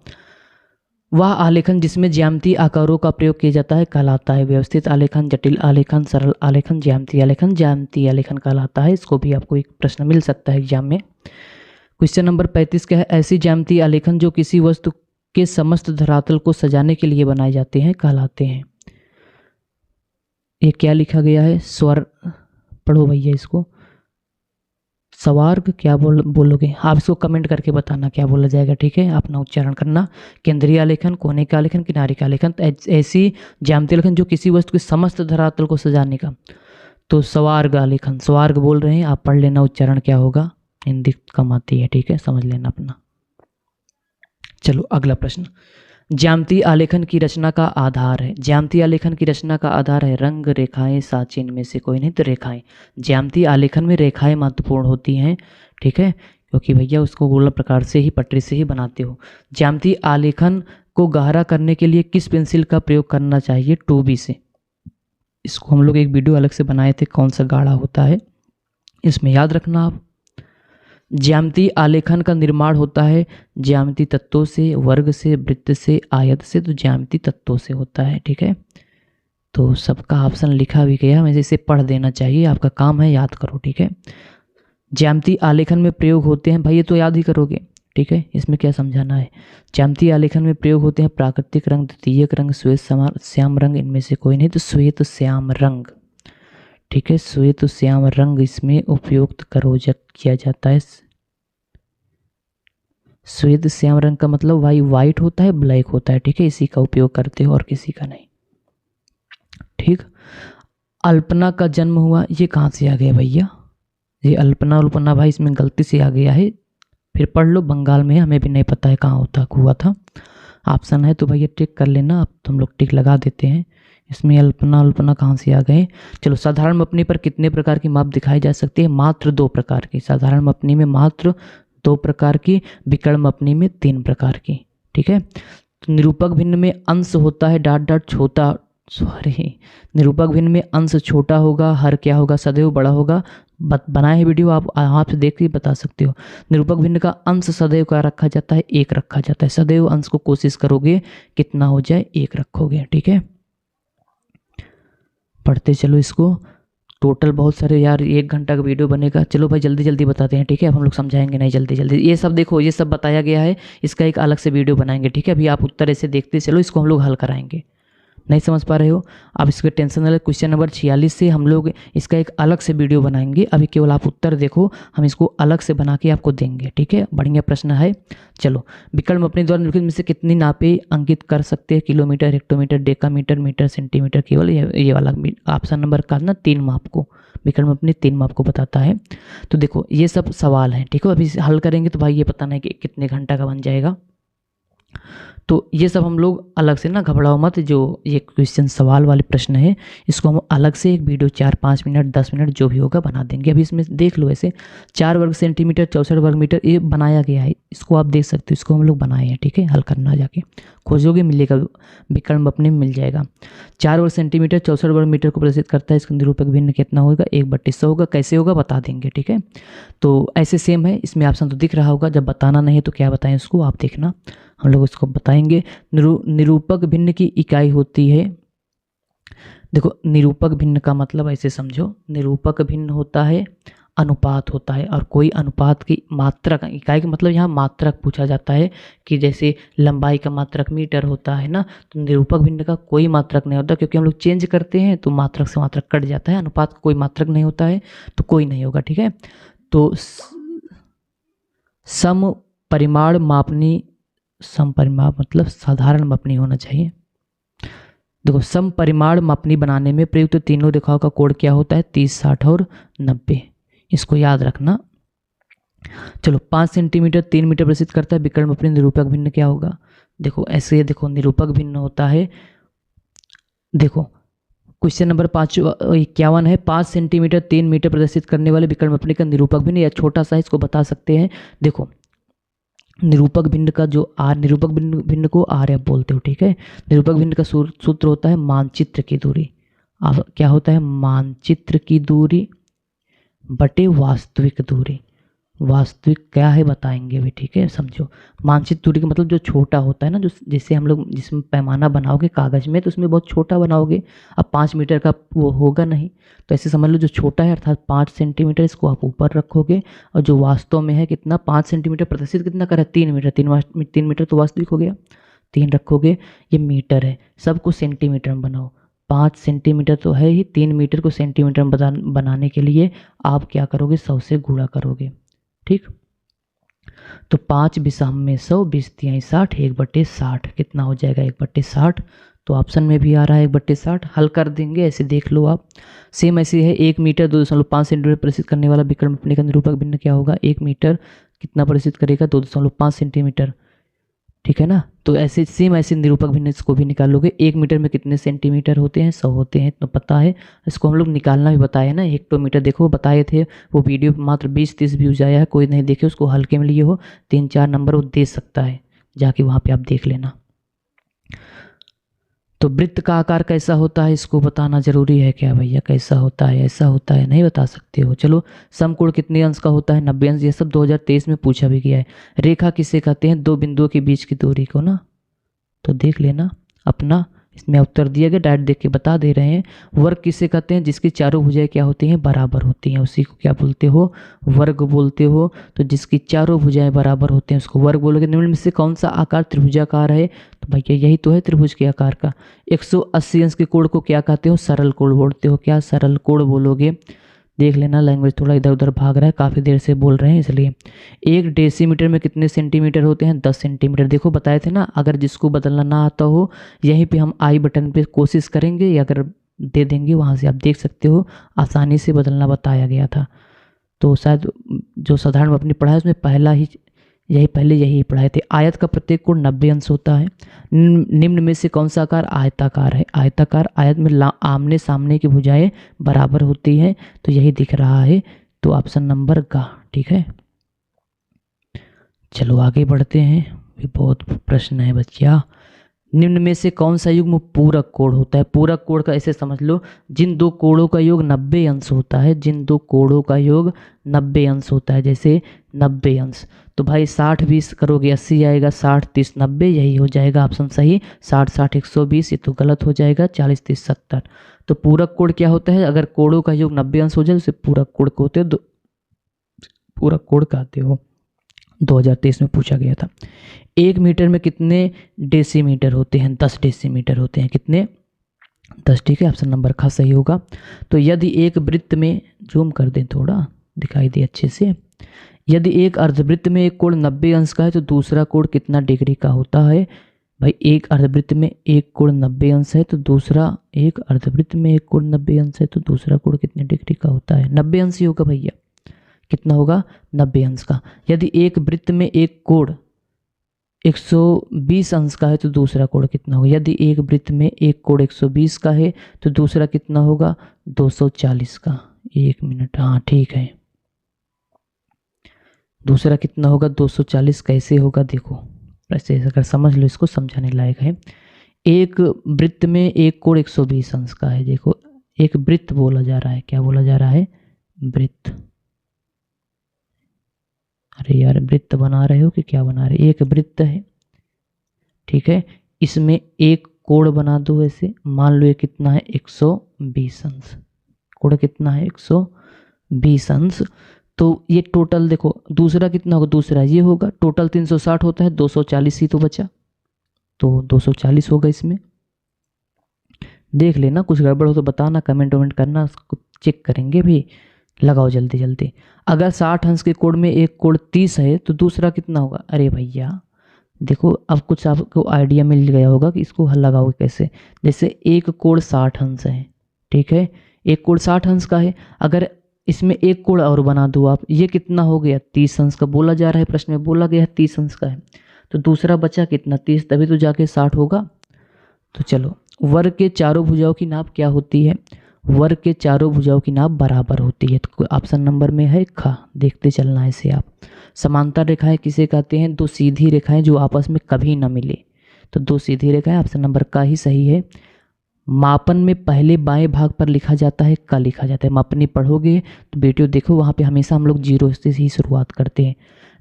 वह आलेखन जिसमें ज्यामितीय आकारों का प्रयोग किया जाता है कहलाता है व्यवस्थित आलेखन, जटिल आलेखन, सरल आलेखन, ज्यामितीय आलेखन। ज्यामितीय आलेखन कहलाता है। इसको भी आपको एक प्रश्न मिल सकता है एग्जाम में। क्वेश्चन नंबर 35 क्या है? ऐसी ज्यामितीय आलेखन जो किसी वस्तु के समस्त धरातल को सजाने के लिए बनाए जाते हैं कहलाते हैं। ये क्या लिखा गया है? स्वर पढ़ो भैया इसको। सवार्ग क्या बोलोगे आप? इसको कमेंट करके बताना क्या बोला जाएगा, ठीक है? अपना उच्चारण करना। केंद्रीय आलेखन, कोने का आलेखन, किनारे का आलेखन। ऐसी ज्यामितीय आलेखन जो किसी वस्तु के समस्त धरातल को सजाने का, तो स्वर्ग आलेखन, स्वर्ग बोल रहे हैं आप, पढ़ लेना उच्चारण क्या होगा, हिंदी कम आती है, ठीक है, समझ लेना अपना। चलो अगला प्रश्न। ज्यामितीय आलेखन की रचना का आधार है। ज्यामितीय आलेखन की रचना का आधार है रंग, रेखाएं, साचे, इनमें से कोई नहीं तो रेखाएं। ज्यामितीय आलेखन में रेखाएं महत्वपूर्ण होती हैं, ठीक है, क्योंकि भैया उसको गोला प्रकार से ही, पटरी से ही बनाते हो। ज्यामितीय आलेखन को गहरा करने के लिए किस पेंसिल का प्रयोग करना चाहिए? 2B से। इसको हम लोग एक वीडियो अलग से बनाए थे, कौन सा गाढ़ा होता है, इसमें याद रखना आप। ज्यामितीय आलेखन का निर्माण होता है ज्यामितीय तत्वों से, वर्ग से, वृत्त से, आयत से। तो ज्यामितीय तत्वों से होता है, ठीक है। तो सबका ऑप्शन लिखा भी गया, वैसे इसे पढ़ देना चाहिए, आपका काम है याद करो, ठीक है। ज्यामितीय आलेखन में प्रयोग होते हैं, भाई ये तो याद ही करोगे, ठीक है, इसमें क्या समझाना है। ज्यामितीय आलेखन में प्रयोग होते हैं प्राकृतिक रंग, द्वितीयक रंग, श्वेत श्याम रंग, इनमें से कोई नहीं तो श्वेत श्याम रंग, ठीक है। श्वेत श्याम रंग इसमें उपयोग किया जाता है। श्वेत श्याम रंग का मतलब भाई वाइट होता है, ब्लैक होता है, ठीक है, इसी का उपयोग करते हो और किसी का नहीं, ठीक। अल्पना का जन्म हुआ, ये कहाँ से आ गया भैया? ये अल्पना भाई इसमें गलती से आ गया है, फिर पढ़ लो, बंगाल में है, हमें भी नहीं पता है कहाँ होता हुआ था। ऑप्शन है तो भैया टिक कर लेना। अब तो हम लोग टिक लगा देते हैं। इसमें अल्पना अल्पना कहाँ से आ गए। चलो, साधारण मपनी पर कितने प्रकार की माप दिखाई जा सकती है? मात्र 2 प्रकार की। साधारण मपनी में मात्र 2 प्रकार की, विकर्ण मपनी में 3 प्रकार की। ठीक है। तो निरूपक भिन्न में अंश होता है डॉट डॉट छोटा, सॉरी, निरूपक भिन्न में अंश छोटा होगा, हर क्या होगा, सदैव बड़ा होगा। बनाए है वीडियो, आप से देख के बता सकते हो। निरूपक भिन्न का अंश सदैव क्या रखा जाता है? 1 रखा जाता है। सदैव अंश को कोशिश करोगे कितना हो जाए, 1 रखोगे। ठीक है, पढ़ते चलो इसको। टोटल बहुत सारे यार, 1 घंटा का वीडियो बनेगा। चलो भाई जल्दी जल्दी बताते हैं। ठीक है, अब हम लोग समझाएंगे नहीं, जल्दी जल्दी। ये सब देखो, ये सब बताया गया है, इसका एक अलग से वीडियो बनाएंगे। ठीक है, अभी आप उत्तर ऐसे देखते चलो, इसको हम लोग हल कराएंगे। नहीं समझ पा रहे हो, अब इसके टेंशन वाले क्वेश्चन नंबर 46 से हम लोग इसका एक अलग से वीडियो बनाएंगे। अभी केवल आप उत्तर देखो, हम इसको अलग से बना के आपको देंगे। ठीक है, बढ़िया प्रश्न है। चलो, विकर्ण अपने द्वारा निम्नलिखित में से कितनी नापे अंकित कर सकते हैं? Kilometre, hectometre, decametre, metre, centimetre. केवल ये वाला ऑप्शन नंबर का ना 3 माप को, विकर्ण अपने 3 माप को बताता है। तो देखो ये सब सवाल हैं। ठीक है, अभी हल करेंगे तो भाई ये पता नहीं कि कितने घंटा का बन जाएगा। तो ये सब हम लोग अलग से ना, घबराओ मत, जो ये क्वेश्चन सवाल वाले प्रश्न है इसको हम अलग से एक वीडियो 4-5 मिनट 10 मिनट जो भी होगा बना देंगे। अभी इसमें देख लो, ऐसे 4 वर्ग सेंटीमीटर 64 वर्ग मीटर ये बनाया गया है, इसको आप देख सकते हो, इसको हम लोग बनाए हैं। ठीक है, हल करना जाके खोजोगे मिलेगा, विकर्ण अपने में मिल जाएगा। 4 वर्ग सेंटीमीटर 64 वर्ग मीटर को प्रदर्शित करता है, इसका निरूपक भिन्न कितना होगा? 1/100 होगा। कैसे होगा बता देंगे। ठीक है, तो ऐसे सेम है, इसमें ऑप्शन तो दिख रहा होगा। जब बताना नहीं है तो क्या बताएं उसको, आप देखना, हम लोग इसको बताएंगे। निरूपक भिन्न की इकाई होती है, देखो निरूपक भिन्न का मतलब ऐसे समझो, निरूपक भिन्न होता है, अनुपात होता है, और कोई अनुपात की मात्रक, इकाई का मतलब यहाँ मात्रक पूछा जाता है कि जैसे लंबाई का मात्रक मीटर होता है ना, तो निरूपक भिन्न का कोई मात्रक नहीं होता, क्योंकि हम लोग चेंज करते हैं तो मात्रक से मात्रक कट जाता है। अनुपात का कोई मात्रक नहीं होता है तो कोई नहीं होगा। ठीक है, तो सम परिमाण मापनी, समपरिमाप मतलब साधारण मापनी होना चाहिए। देखो, सम परिमाण मापनी बनाने में प्रयुक्त तीनों रेखाओं का कोण क्या होता है? 30, 60 और 90। इसको याद रखना। चलो, 5 सेंटीमीटर 3 मीटर प्रदर्शित करता है, विकर्ण मापनी निरूपक भिन्न क्या होगा? देखो ऐसे, देखो निरूपक भिन्न होता है, देखो क्वेश्चन नंबर 51 है, 5 सेंटीमीटर 3 मीटर प्रदर्शित करने वाले विकर्ण मापनी का निरूपक भिन्न, या छोटा सा इसको बता सकते हैं। देखो निरूपक भिन्न का जो निरूपक भिन्न को आर बोलते हो। ठीक है, निरूपक भिन्न का सूत्र होता है मानचित्र की दूरी। अब क्या होता है? मानचित्र की दूरी बटे वास्तविक दूरी। वास्तविक क्या है बताएंगे भी। ठीक है, समझो, मानचित्र दूरी का मतलब जो छोटा होता है ना, जो जैसे हम लोग जिसमें पैमाना बनाओगे कागज में तो उसमें बहुत छोटा बनाओगे। अब 5 मीटर का वो होगा नहीं, तो ऐसे समझ लो जो छोटा है अर्थात 5 सेंटीमीटर, इसको आप ऊपर रखोगे, और जो वास्तव में है कितना, 5 सेंटीमीटर प्रदर्शित कितना कर रहा है? 3 मीटर। 3 मीटर तो वास्तविक हो गया, 3 रखोगे। ये मीटर है, सबको सेंटीमीटर में बनाओ। 5 सेंटीमीटर तो है ही, 3 मीटर को सेंटीमीटर में बनाने के लिए आप क्या करोगे? 100 से गुणा करोगे। ठीक, तो 5 बिसाम में 100, 20 तिहाई 60, 1/60 कितना हो जाएगा? 1/60। तो ऑप्शन में भी आ रहा है 1/60। हल कर देंगे, ऐसे देख लो आप। सेम ऐसे है, 1 मीटर 2.5 सेंटीमीटर प्रदर्शित करने वाला विकर्ण मापनी का निरूपक भिन्न क्या होगा? 1 मीटर कितना प्रदर्शित करेगा? 2.5 सेंटीमीटर। ठीक है ना, तो ऐसे सेम ऐसे निरूपक भिन्न इसको भी निकाल लोगे। 1 मीटर में कितने सेंटीमीटर होते हैं? 100 होते हैं, तो पता है। इसको हम लोग निकालना भी बताया ना, हेक्टोमीटर। देखो बताए थे, वो वीडियो मात्र 20-30 व्यूज आया है, कोई नहीं देखे उसको, हल्के में लिए हो 3-4 नंबर वो दे सकता है, जाके वहाँ पे आप देख लेना। तो वृत्त का आकार कैसा होता है इसको बताना जरूरी है क्या भैया? कैसा होता है, ऐसा होता है, नहीं बता सकते हो? चलो, समकोण कितने अंश का होता है? 90 अंश। ये सब 2023 में पूछा भी गया है। रेखा किसे कहते हैं? 2 बिंदुओं के बीच की दूरी को ना, तो देख लेना अपना, इसमें उत्तर दिया गया, डायरेक्ट देख के बता दे रहे हैं। वर्ग किसे कहते हैं? जिसकी चारों भुजाएं क्या होती हैं? बराबर होती हैं, उसी को क्या बोलते हो? वर्ग बोलते हो। तो जिसकी चारों भुजाएं बराबर होते हैं उसको वर्ग बोलोगे। निम्न में से कौन सा आकार त्रिभुजाकार है? तो भैया यही तो है त्रिभुज के आकार का। 180 अंश के कोण को क्या कहते हो? सरल कोण बोलते हो। क्या सरल कोण बोलोगे? देख लेना, लैंग्वेज थोड़ा इधर उधर भाग रहा है, काफ़ी देर से बोल रहे हैं इसलिए। 1 डेसीमीटर में कितने सेंटीमीटर होते हैं? 10 सेंटीमीटर। देखो बताए थे ना, अगर जिसको बदलना ना आता हो यहीं पे हम आई बटन पे कोशिश करेंगे, या अगर दे देंगे वहाँ से आप देख सकते हो, आसानी से बदलना बताया गया था। तो शायद जो साधारण अपनी पढ़ा है उसमें पहला ही यही पढ़ाए थे। आयत का प्रत्येक कोण 90 अंश होता है। निम्न में से कौन सा आकार आयताकार है? आयताकार, आयत में आमने सामने की भुजाएं बराबर होती हैं, तो यही दिख रहा है, तो ऑप्शन नंबर ग। ठीक है, चलो आगे बढ़ते हैं, भी बहुत प्रश्न है बच्चा। निम्न में से कौन सा युग्म पूरक कोण होता है? पूरक कोण का ऐसे समझ लो, जिन दो कोणों का योग 90 अंश होता है, जिन दो कोणों का योग 90 अंश होता है, जैसे 90 अंश, तो भाई 60-20 करोगे 80 आएगा, 60-30-90 यही हो जाएगा ऑप्शन सही। 60-60 120 ये तो गलत हो जाएगा, 40-30 70। तो पूरक कोण क्या होता है? अगर कोणों का योग 90 अंश हो जाए उसे पूरक कोण कहते हो, पूरक कोण कहते हो। 2023 में पूछा गया था। 1 मीटर में कितने डेसीमीटर होते हैं? 10 डेसीमीटर होते हैं। कितने? 10। ठीक है, ऑप्शन नंबर ख सही होगा। तो यदि एक वृत्त में, जूम कर दें थोड़ा दिखाई दे अच्छे से, यदि एक अर्धवृत्त में एक कोण 90 अंश का है तो दूसरा कोण कितना डिग्री का होता है? भाई एक अर्धवृत्त में एक कोण 90 अंश है तो दूसरा, एक अर्धवृत्त में एक कोण 90 अंश है तो दूसरा कोण कितने डिग्री का होता है? 90 अंश ही होगा भैया। कितना होगा? 90 अंश का। यदि एक वृत्त में एक कोण 120 अंश का है तो दूसरा कोण कितना होगा? यदि एक वृत्त में एक कोण 120 का है तो दूसरा कितना होगा? 240 का। 1 मिनट, हाँ ठीक है, दूसरा कितना होगा? 240। कैसे होगा देखो, ऐसे अगर समझ लो, इसको समझाने लायक है। एक वृत्त में एक कोण 120 अंश का है, देखो एक वृत्त बोला जा रहा है, क्या बोला जा रहा है? वृत्त। अरे यार वृत्त बना रहे हो कि क्या बना रहे? एक वृत्त है, ठीक है, इसमें एक कोण बना दो ऐसे, मान लो ये कितना है? 120 अंश। कोण कितना है? 120 अंश। तो ये टोटल देखो, दूसरा कितना होगा? दूसरा ये होगा, टोटल 360 होता है, 240 ही तो बचा, तो 240 होगा इसमें। देख लेना, कुछ गड़बड़ हो तो बताना, कमेंट वमेंट करना, चेक करेंगे भी। लगाओ जल्दी जल्दी। अगर 60 अंश के कोण में एक कोण 30 है तो दूसरा कितना होगा? अरे भैया देखो, अब कुछ आपको आइडिया मिल गया होगा कि इसको हल लगाओगे कैसे। जैसे एक कोण 60 अंश है, ठीक है, एक कोण 60 अंश का है, अगर इसमें एक कोण और बना दो आप, ये कितना हो गया? 30 अंश का बोला जा रहा है, प्रश्न में बोला गया है 30 अंश का है, तो दूसरा बचा कितना? 30, तभी तो जाके 60 होगा। तो चलो, वर्ग के चारों भुजाओं की नाप क्या होती है? वर्ग के चारों भुजाओं की नाप बराबर होती है, तो ऑप्शन नंबर में है ख। देखते चलना है इसे आप। समांतर रेखाएं किसे कहते हैं? दो सीधी रेखाएं जो आपस में कभी न मिले, तो दो सीधी रेखाएं, ऑप्शन नंबर का ही सही है। मापन में पहले बाएं भाग पर लिखा जाता है, का लिखा जाता है? मापनी पढ़ोगे तो वीडियो देखो, वहाँ पे हमेशा हम लोग 0 से ही शुरुआत करते हैं।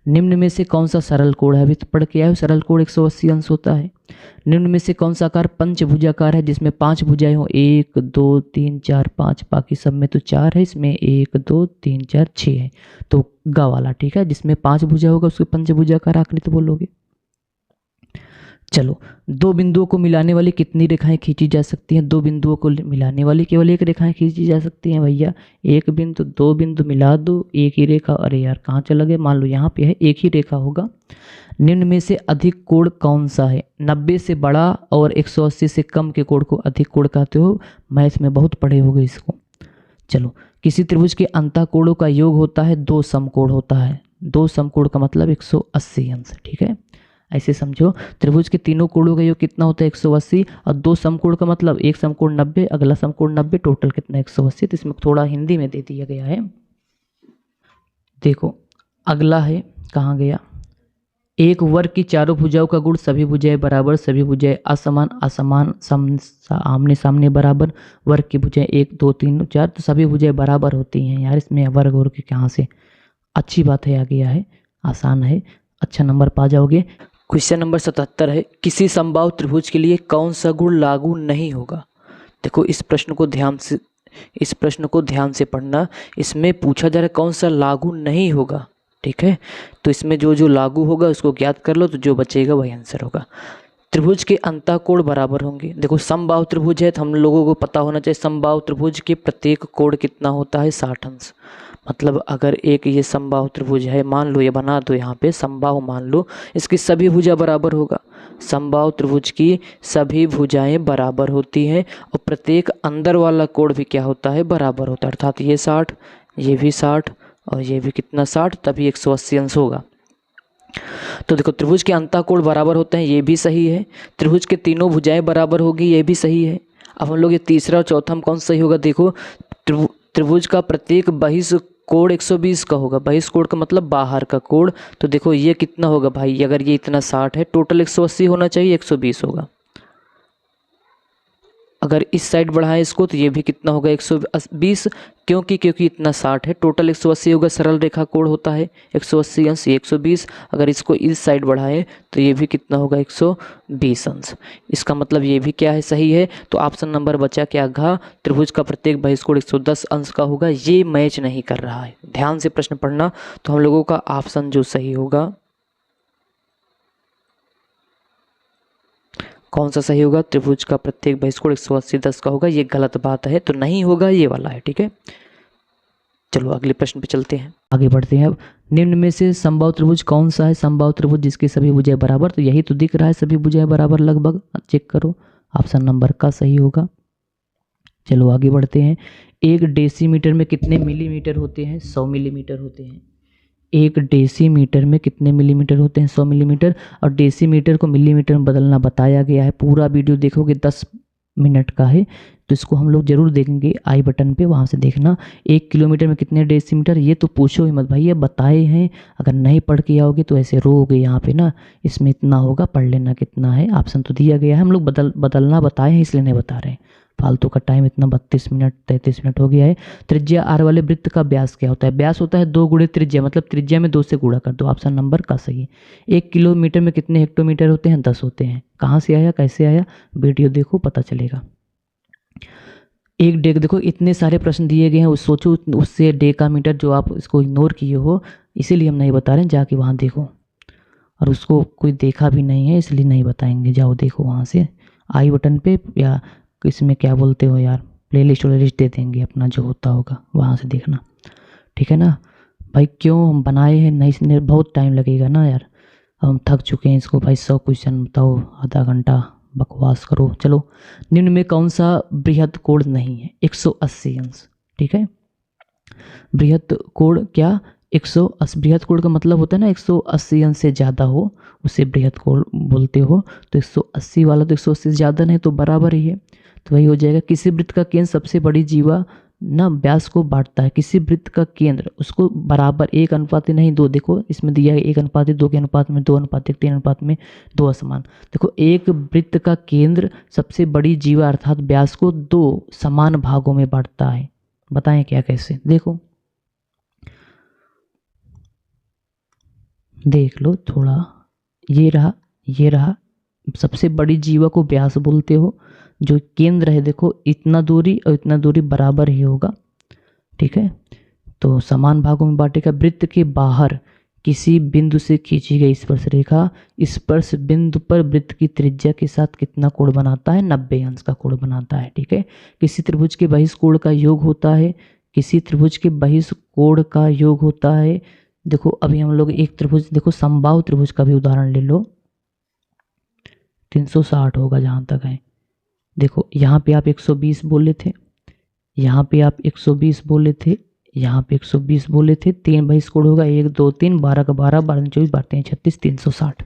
निम्न में से कौन सा सरल कोण है? अभी तो पढ़ के आए हो, सरल कोण 180 अंश होता है। निम्न में से कौन सा आकार पंचभुजाकार है जिसमें 5 भुजाएं हो? 1 2 3 4 5, बाकी सब में तो 4 है, इसमें 1 2 3 4 6 है, तो ग वाला, ठीक है, जिसमें 5 भुजा होगा उसको पंचभुजाकार आकृति बोलोगे। चलो, दो बिंदुओं को मिलाने वाली कितनी रेखाएं खींची जा सकती हैं? दो बिंदुओं को मिलाने वाली केवल एक रेखाएं खींची जा सकती हैं भैया। एक बिंदु, दो बिंदु मिला दो, एक ही रेखा। अरे यार कहाँ चला गया? मान लो यहाँ पे है, एक ही रेखा होगा। निम्न में से अधिक कोण कौन सा है? 90 से बड़ा और 180 से कम के कोण को अधिक कोण कहते हो, मैथ में बहुत पढ़े होगे इसको। चलो, किसी त्रिभुज के अंतःकोणों का योग होता है 2 समकोण होता है। 2 समकोण का मतलब 180 अंश, ठीक है, ऐसे समझो। त्रिभुज के तीनों कोणों का योग कितना होता है? 180, और 2 समकोण का मतलब एक समकोण 90, अगला समकोण 90, टोटल कितना? 180। तो इसमें थोड़ा हिंदी में दे दिया गया है, देखो अगला है, कहाँ गया? एक वर्ग की चारों भुजाओं का गुण सभी भुजाएं बराबर, सभी भुजाएं असमान, असमान आमने सामने बराबर। वर्ग की भुजाएं 1 2 3 4, तो सभी भुजाएं बराबर होती हैं। यार इसमें वर्ग और के कहाँ से? अच्छी बात है, आ गया है, आसान है, अच्छा नंबर पा जाओगे। क्वेश्चन नंबर 77 है, किसी समबाहु त्रिभुज के लिए कौन सा गुण लागू नहीं होगा? देखो इस प्रश्न को ध्यान से पढ़ना। इसमें पूछा जा रहा है कौन सा लागू नहीं होगा, ठीक है, तो इसमें जो जो लागू होगा उसको ज्ञात कर लो, तो जो बचेगा वही आंसर होगा। त्रिभुज के अंतःकोण बराबर होंगे। देखो समबाहु त्रिभुज है तो हम लोगों को पता होना चाहिए समबाहु त्रिभुज के प्रत्येक कोण कितना होता है? 60 अंश। मतलब अगर एक ये समबाहु त्रिभुज है, मान लो ये बना दो यहाँ पे समबाहु, मान लो इसकी सभी भुजा बराबर होगा। समबाहु त्रिभुज की सभी भुजाएं बराबर होती हैं और प्रत्येक अंदर वाला कोण भी क्या होता है? बराबर होता है, अर्थात ये 60, ये भी 60 और ये भी कितना? 60, तभी 180 अंश होगा। तो देखो त्रिभुज के अंतःकोण बराबर होते हैं, ये भी सही है। त्रिभुज के तीनों भुजाएं बराबर होगी, ये भी सही है। अब हम लोग ये तीसरा और चौथा में कौन सा सही होगा, देखो त्रिभुज का प्रत्येक बहिष कोण 120 का होगा। बहिष कोण का मतलब बाहर का कोण। तो देखो ये कितना होगा भाई, अगर ये इतना 60 है, टोटल 180 होना चाहिए, 120 होगा। अगर इस साइड बढ़ाएं इसको तो ये भी कितना होगा, 120, क्योंकि इतना 60 है, टोटल 180 होगा। सरल रेखा कोण होता है 180 अंश, ये 120। अगर इसको इस साइड बढ़ाएं तो ये भी कितना होगा, 120 अंश। इसका मतलब ये भी क्या है, सही है। तो ऑप्शन नंबर बचा क्या, घ, त्रिभुज का प्रत्येक बहिष्कोण 110 अंश का होगा। ये मैच नहीं कर रहा है, ध्यान से प्रश्न पढ़ना। तो हम लोगों का ऑप्शन जो सही होगा, कौन सा सही होगा, त्रिभुज का प्रत्येक बहिष्कोण 180 10 का होगा। ये गलत बात है, तो नहीं होगा, ये वाला है। ठीक है, चलो अगले प्रश्न पे चलते हैं, आगे बढ़ते हैं। अब निम्न में से समबाहु त्रिभुज कौन सा है, समबाहु त्रिभुज जिसकी सभी भुजाएं बराबर, तो यही तो दिख रहा है, सभी भुजाएं बराबर लगभग। चेक करो, ऑप्शन नंबर का सही होगा। चलो आगे बढ़ते हैं। एक डेसीमीटर में कितने मिलीमीटर होते हैं, 100 मिलीमीटर होते हैं। एक डेसीमीटर में कितने मिलीमीटर होते हैं, 100 मिलीमीटर। और डेसीमीटर को मिलीमीटर में बदलना बताया गया है। पूरा वीडियो देखोगे 10 मिनट का है, तो इसको हम लोग जरूर देखेंगे, आई बटन पे वहाँ से देखना। 1 किलोमीटर में कितने डेसीमीटर, ये तो पूछो ही मत भाई, ये बताए हैं। अगर नहीं पढ़ के आओगे तो ऐसे रोओगे यहाँ पे ना, इसमें इतना होगा, पढ़ लेना कितना है। ऑप्शन तो दिया गया है, हम लोग बदलना बताए हैं इसलिए नहीं बता रहे हैं। फालतू का टाइम इतना 32 मिनट 33 मिनट हो गया है। त्रिज्या आर वाले वृत्त का व्यास क्या होता है, व्यास होता है 2 गुणे त्रिज्या, मतलब त्रिज्या में 2 से गुणा कर दो। ऑप्शन नंबर का सही है। 1 किलोमीटर में कितने हेक्टोमीटर होते हैं, 10 होते हैं। कहाँ से आया, कैसे आया, वीडियो देखो पता चलेगा। एक डेक, देखो इतने सारे प्रश्न दिए गए हैं, उस सोचो उससे डेकामीटर जो आप इसको इग्नोर किए हो, इसीलिए हम नहीं बता रहे हैं, जाके वहाँ देखो। और उसको कोई देखा भी नहीं है इसलिए नहीं बताएंगे, जाओ देखो वहाँ से, आई बटन पे या इसमें क्या बोलते हो यार, प्लेलिस्ट लिस्ट दे देंगे अपना, जो होता होगा वहाँ से देखना। ठीक है ना भाई, क्यों हम बनाए हैं, नहीं इसने बहुत टाइम लगेगा ना यार, हम थक चुके हैं इसको भाई। 100 क्वेश्चन बताओ, आधा घंटा बकवास करो। चलो, निम्न में कौन सा बृहद कोण नहीं है, 180 अंश। ठीक है, बृहद कोण क्या, 180। बृहद कोण का मतलब होता है ना 180 अंश से ज़्यादा हो, उसे बृहद कोण बोलते हो। तो 180 वाला तो 180 से ज़्यादा नहीं, तो बराबर ही है, तो वही हो जाएगा। किसी वृत्त का केंद्र सबसे बड़ी जीवा ना व्यास को बांटता है। किसी वृत्त का केंद्र उसको बराबर 1:2 नहीं 2, देखो इसमें दिया है 1:2 के अनुपात में 2:1 3 अनुपात में 2 असमान। देखो एक वृत्त का केंद्र सबसे बड़ी जीवा अर्थात व्यास को 2 समान भागों में बांटता है। बताएं क्या, कैसे, देखो देख लो थोड़ा, ये रहा सबसे बड़ी जीवा को व्यास बोलते हो। जो केंद्र है देखो, इतना दूरी और इतना दूरी बराबर ही होगा। ठीक है, तो समान भागों में बांटेगा। वृत्त के बाहर किसी बिंदु से खींची गई स्पर्श रेखा स्पर्श बिंदु पर वृत्त की त्रिज्या के साथ कितना कोण बनाता है, 90 अंश का कोण बनाता है। ठीक है, किसी त्रिभुज के बहिष्कोण का योग होता है, किसी त्रिभुज के बहिष्कोण का योग होता है। देखो अभी हम लोग एक त्रिभुज, देखो समबाहु त्रिभुज का भी उदाहरण ले लो, 360 होगा जहाँ तक है। देखो यहाँ पे आप 120 बोले थे, यहाँ पे आप 120 बोले थे, यहाँ पे 120 बोले थे। 3 बहिष्कोण होगा, 1 2 3, 12 का 12, 12 24, 12 3 36, 360।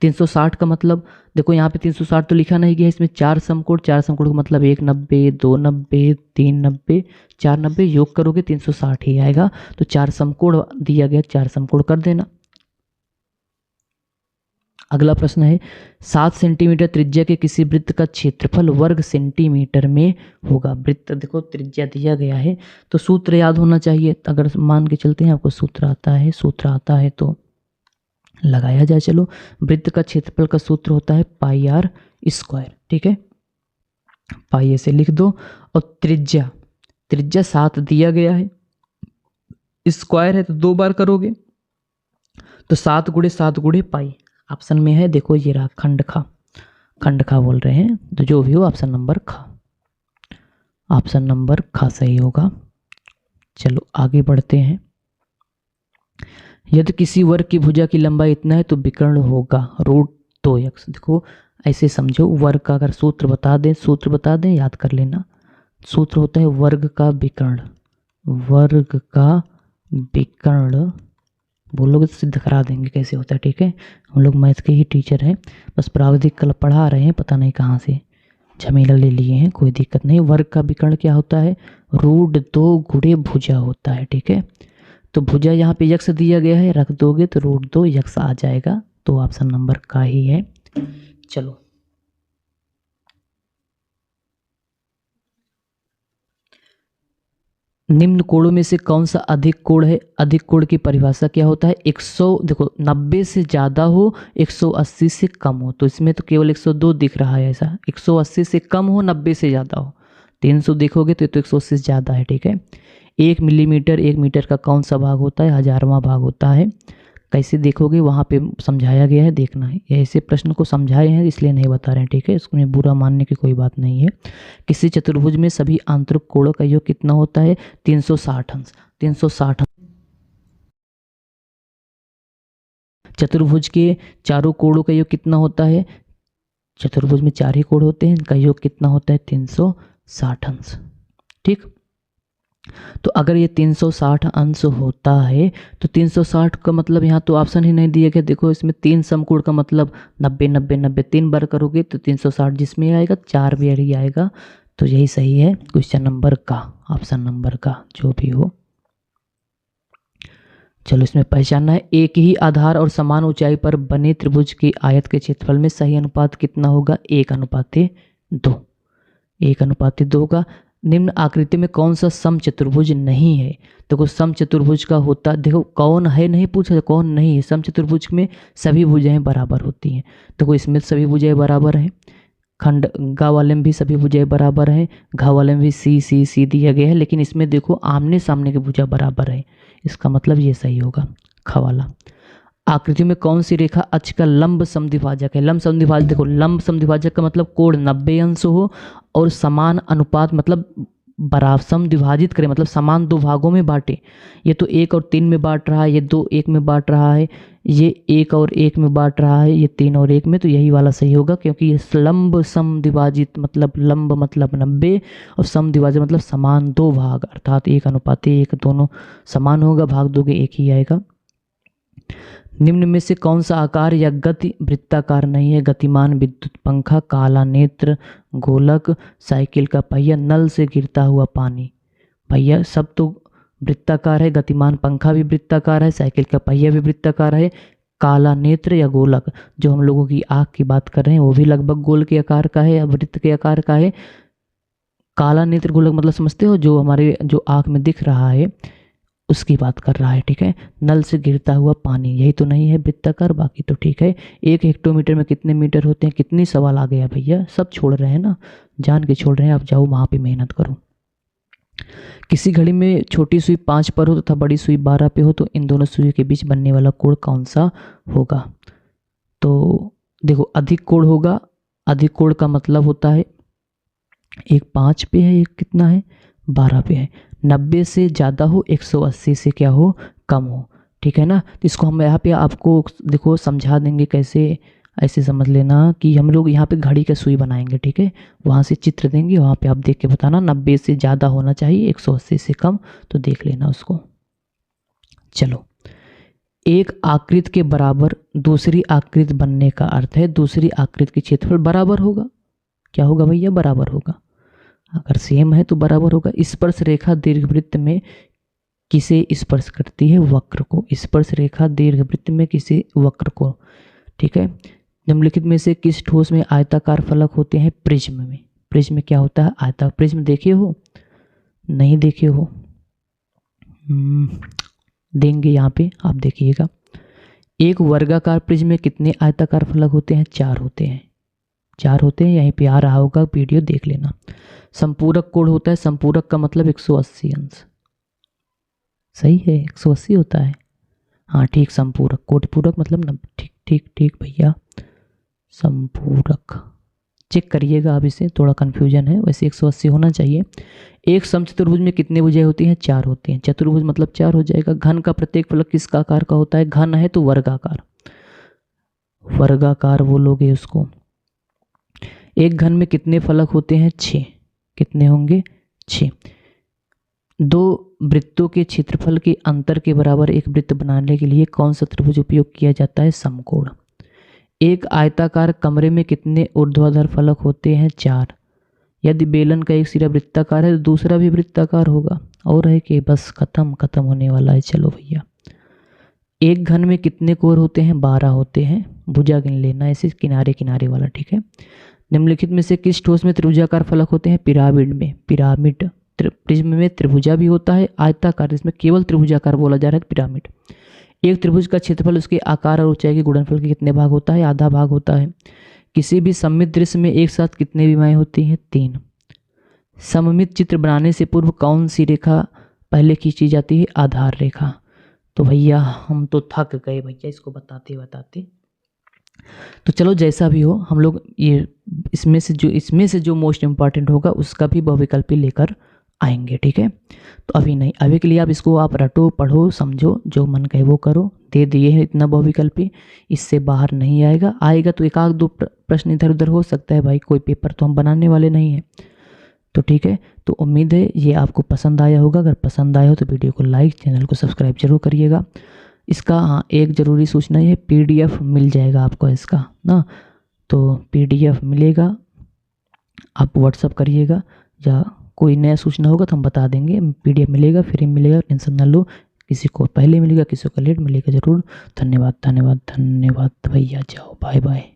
360 का मतलब देखो यहाँ पे 360 तो लिखा नहीं गया, इसमें 4 समकोण, 4 समकोण का मतलब 190 290 390 490, योग करोगे 360 ही आएगा। तो 4 समकोण दिया गया, 4 समकोण कर देना। अगला प्रश्न है, 7 सेंटीमीटर त्रिज्या के किसी वृत्त का क्षेत्रफल वर्ग सेंटीमीटर में होगा। वृत्त देखो त्रिज्या दिया गया है, तो सूत्र याद होना चाहिए। अगर मान के चलते हैं आपको सूत्र आता है तो लगाया जाए। चलो, वृत्त का क्षेत्रफल का सूत्र होता है पाई आर स्क्वायर। ठीक है, पाई ऐसे लिख दो। और त्रिज्या 7 दिया गया है, स्क्वायर है तो 2 बार करोगे, तो 7 × 7 × पाई। ऑप्शन में है देखो, ये रहा खंडखा बोल रहे हैं, तो जो भी हो ऑप्शन नंबर खा सही होगा। चलो आगे बढ़ते हैं। यदि किसी वर्ग की भुजा की लंबाई इतना है तो विकर्ण होगा √2x। देखो ऐसे समझो, वर्ग का अगर सूत्र बता दें याद कर लेना। सूत्र होता है वर्ग का विकर्ण बोलोगे तो सिद्ध करा देंगे कैसे होता है, ठीक है। हम लोग मैथ के ही टीचर हैं, बस प्राविधिक कल पढ़ा रहे हैं, पता नहीं कहाँ से झमेला ले लिए हैं, कोई दिक्कत नहीं। वर्ग का विकर्ण क्या होता है, √2 गुणे भुजा होता है, ठीक है। तो भुजा यहाँ पे यक्ष दिया गया है, रख दोगे तो √2 यक्ष आ जाएगा, तो ऑप्शन नंबर का ही है। चलो निम्न कोणों में से कौन सा अधिक कोण है। अधिक कोण की परिभाषा क्या होता है, 100 देखो 90 से ज़्यादा हो 180 से कम हो, तो इसमें तो केवल 102 दिख रहा है ऐसा, 180 से कम हो 90 से ज़्यादा हो, 300 देखोगे तो 180 से ज़्यादा है, ठीक है। 1 मिलीमीटर 1 मीटर का कौन सा भाग होता है, 1000वां भाग होता है। कैसे देखोगे वहाँ पे समझाया गया है, देखना है। ऐसे प्रश्न को समझाए हैं इसलिए नहीं बता रहे हैं, ठीक है, इसमें बुरा मानने की कोई बात नहीं है। किसी चतुर्भुज में सभी आंतरिक कोणों का योग कितना होता है, 360 अंश। 360 चतुर्भुज के चारों कोणों का योग कितना होता है, चतुर्भुज में 4 ही कोण होते हैं, इनका योग कितना होता है, 360 अंश, ठीक। तो अगर ये 360 अंश होता है तो 360 का मतलब यहाँ तो ऑप्शन ही नहीं दिया गया। देखो इसमें 3 समकोण का मतलब 90 90 90, 3 बार करोगे तो 360 जिसमें आएगा 4 बार ही आएगा, तो यही सही है क्वेश्चन नंबर का, ऑप्शन नंबर का जो भी हो। चलो इसमें पहचानना है, एक ही आधार और समान ऊंचाई पर बने त्रिभुज के आयत के क्षेत्रफल में सही अनुपात कितना होगा, 1:2। 1:2 का। निम्न आकृति में कौन सा समचतुर्भुज नहीं है। देखो समचतुर्भुज का होता, देखो कौन है नहीं पूछा, कौन नहीं है। समचतुर्भुज में सभी भुजाएं बराबर होती हैं, देखो इसमें सभी भुजाएं बराबर हैं, खंड गा वाले में भी सभी भुजाएं बराबर हैं, घा वाले में भी सी दिया गया है, लेकिन इसमें देखो आमने सामने की भुजा बराबर है, इसका मतलब ये सही होगा ख वाला। आकृति में कौन सी रेखा अक्ष का लंब समद्विभाजक है। लंब समद्विभाजक, देखो लंब समद्विभाजक का मतलब कोण 90 अंश हो और समान अनुपात मतलब बराबर समद्विभाजित करे, मतलब समान 2 भागों में बांटे। ये तो 1 और 3 में बांट रहा है, ये 2 1 में बांट रहा है, ये 1 और 1 में बांट रहा है, ये 3 और 1 में, तो यही वाला सही होगा, क्योंकि ये लंब समद्विभाजित मतलब लंब मतलब 90 और समद्विभाजित मतलब समान 2 भाग, अर्थात 1:1 दोनों समान होगा, भाग दोगे 1 ही आएगा। निम्न में से कौन सा आकार या गति वृत्ताकार नहीं है, गतिमान विद्युत पंखा, काला नेत्र, गोलक, साइकिल का पहिया, नल से गिरता हुआ पानी। भैया सब तो वृत्ताकार है, गतिमान पंखा भी वृत्ताकार है, साइकिल का पहिया भी वृत्ताकार है, काला नेत्र या गोलक जो हम लोगों की आँख की बात कर रहे हैं वो भी लगभग गोल के आकार का है या वृत्त के आकार का है। काला नेत्र गोलक मतलब समझते हो, जो हमारे जो आँख में दिख रहा है उसकी बात कर रहा है, ठीक है। नल से गिरता हुआ पानी यही तो नहीं है वृत्ताकार, बाकी तो ठीक है। 1 हेक्टोमीटर में कितने मीटर होते हैं, कितनी सवाल आ गया भैया, सब छोड़ रहे हैं ना, जान के छोड़ रहे हैं, आप जाओ वहाँ पे मेहनत करो। किसी घड़ी में छोटी सुई 5 पर हो तथा बड़ी सुई 12 पे हो तो इन दोनों सुई के बीच बनने वाला कोण कौन सा होगा। तो देखो अधिक कोण होगा, अधिक कोण का मतलब होता है एक 5 पे है, एक कितना है 12 पे है, 90 से ज़्यादा हो 180 से क्या हो कम हो, ठीक है ना। तो इसको हम यहाँ पे आपको देखो समझा देंगे कैसे, ऐसे समझ लेना कि हम लोग यहाँ पे घड़ी का सुई बनाएंगे, ठीक है, वहाँ से चित्र देंगे, वहाँ पे आप देख के बताना 90 से ज़्यादा होना चाहिए 180 से कम, तो देख लेना उसको। चलो एक आकृत के बराबर दूसरी आकृत बनने का अर्थ है दूसरी आकृत की क्षेत्रफल बराबर होगा, क्या होगा भैया बराबर होगा, अगर सेम है तो बराबर होगा। स्पर्श रेखा दीर्घवृत्त में किसे स्पर्श करती है, वक्र को। स्पर्श रेखा दीर्घवृत्त में किसी वक्र को, ठीक है। निम्नलिखित में से किस ठोस में आयताकार फलक होते हैं, प्रिज्म में। प्रिज्म में क्या होता है, आयता प्रिज्म देखे हो, नहीं देखे हो, देंगे यहाँ पे आप देखिएगा। एक वर्गाकार प्रिज्म में कितने आयताकार फलक होते हैं, 4 होते हैं, 4 होते हैं, यहीं पे आ रहा होगा, वीडियो देख लेना। संपूरक कोण होता है, संपूरक का मतलब 180 अंश, सही है 180 होता है, हाँ ठीक। संपूरक कोटिपूरक मतलब 90, ठीक ठीक ठीक भैया। संपूरक चेक करिएगा आप, इसे थोड़ा कन्फ्यूजन है, वैसे 180 होना चाहिए। एक समचतुर्भुज में कितने भुजाएं होती हैं, 4 होती हैं, चतुर्भुज मतलब 4 हो जाएगा। घन का प्रत्येक फलक किसका आकार का होता है, घन है तो वर्गाकार, वर्गाकार बोलोगे उसको। एक घन में कितने फलक होते हैं, 6, कितने होंगे 6। दो वृत्तों के क्षेत्रफल के अंतर के बराबर एक वृत्त बनाने के लिए कौन सा त्रिभुज उपयोग किया जाता है? समकोण। एक आयताकार कमरे में कितने ऊर्ध्वाधर फलक होते हैं? 4। यदि बेलन का एक सिरा वृत्ताकार है तो दूसरा भी वृत्ताकार होगा। और है कि बस खत्म होने वाला है। चलो भैया, एक घन में कितने कोर होते हैं? 12 होते हैं। भुजा गिन लेना ऐसे किनारे किनारे वाला, ठीक है। निम्नलिखित में से किस ठोस में त्रिभुजाकार फलक होते हैं? पिरामिड में। पिरामिड। प्रिज्म में त्रिभुजा भी होता है, आयताकार, इसमें केवल त्रिभुजाकार बोला जा रहा है पिरामिड। एक त्रिभुज का क्षेत्रफल उसके आकार और ऊंचाई के गुणनफल के कितने भाग होता है? आधा भाग होता है। किसी भी सममित दृश्य में एक साथ कितने विमाएं होती हैं? 3। सममित चित्र बनाने से पूर्व कौन सी रेखा पहले खींची जाती है? आधार रेखा। तो भैया हम तो थक गए भैया इसको बताते बताते। तो चलो जैसा भी हो, हम लोग ये इसमें से जो मोस्ट इम्पॉर्टेंट होगा उसका भी बहुविकल्पी लेकर आएंगे, ठीक है। तो अभी नहीं, अभी के लिए आप इसको आप रटो, पढ़ो, समझो, जो मन कहे वो करो। दे दिए है इतना बहुविकल्पी, इससे बाहर नहीं आएगा तो एक आध दो प्रश्न इधर उधर हो सकता है भाई, कोई पेपर तो हम बनाने वाले नहीं हैं। तो ठीक है, तो उम्मीद है ये आपको पसंद आया होगा। अगर पसंद आया हो तो वीडियो को लाइक, चैनल को सब्सक्राइब जरूर करिएगा। इसका हाँ एक ज़रूरी सूचना है, PDF मिल जाएगा आपको इसका ना, तो PDF मिलेगा, आप व्हाट्सअप करिएगा, या कोई नया सूचना होगा तो हम बता देंगे। PDF मिलेगा, फ्री मिलेगा, टेंशन ना लो। किसी को पहले मिलेगा, किसी को लेट मिलेगा ज़रूर। धन्यवाद धन्यवाद धन्यवाद भैया, जाओ बाय बाय।